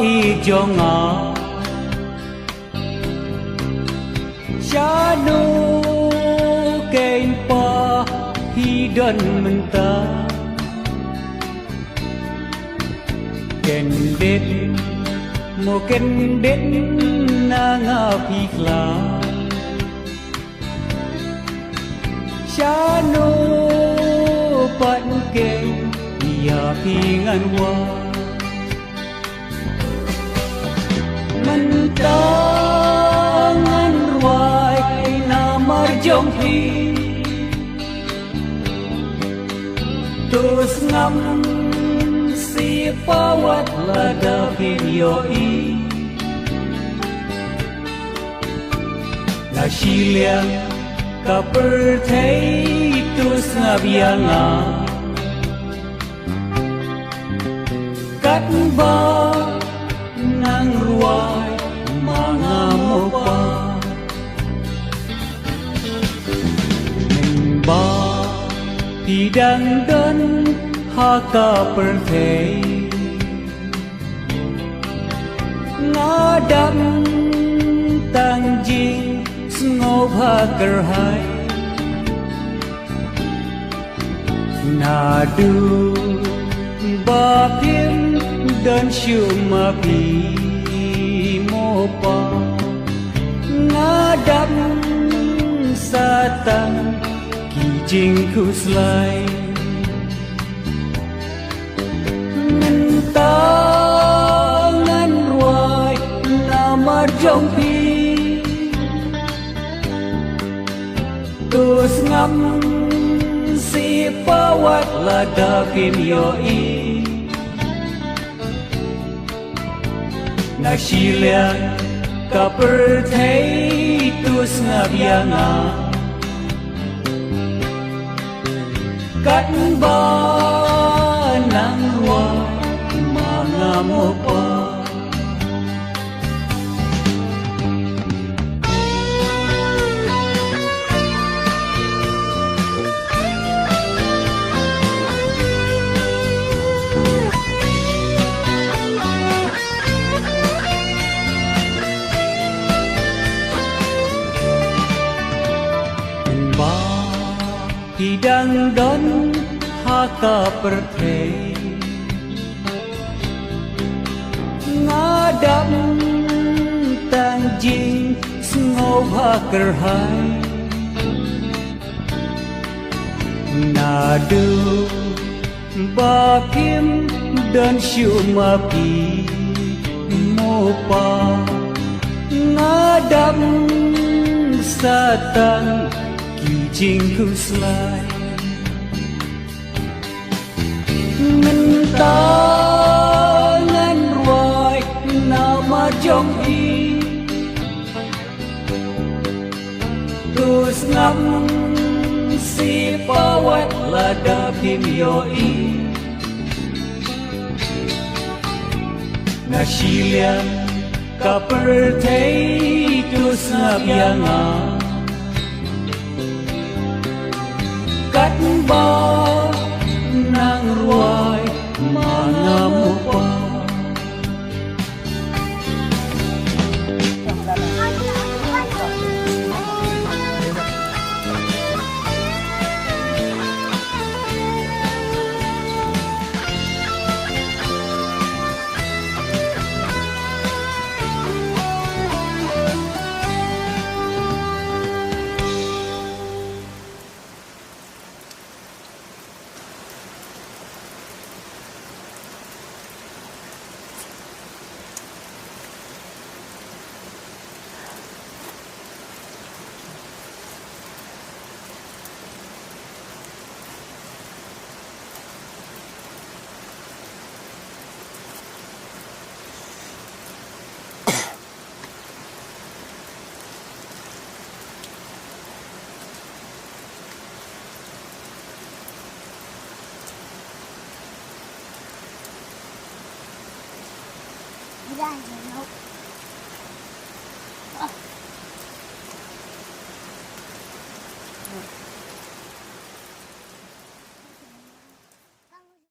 i jong a cha nu kein pa hi dan menta ken det mo ken det na nga phi kla cha nu pan ke ya phi ngan wa menta ngan ruai na mar jong phi tus ngam si pawat la da phi yo i na shiliang ka per thei tus ngabianga kat ba nang ruai mga mo pa mình ba thì đang đến ha ka per thei nga đam tang jing ngô ha ker hai na du ba phim đơn siêu ma pi mô pa nga đam sa tăng kỳ trình khu slai mình ta ngan ruai na mar jong pi tus ngam si pawat la da kim yo i na shiliang ka per thei tus ngabianga kat ba nang ruai mga mo pa thì đang đón ha ka per thei nga đam tang jing ngô ha ker hai na du ba kim đơn siêu ma pi mô pa nga đam sa tăng trình khu slai mình ta ngan ruai na ma jong i tus ngam si pawat la da phim yo i na shiliang ka per thei tus ngabianga kat ba nang ruai mga mo pa ra rồi đâu.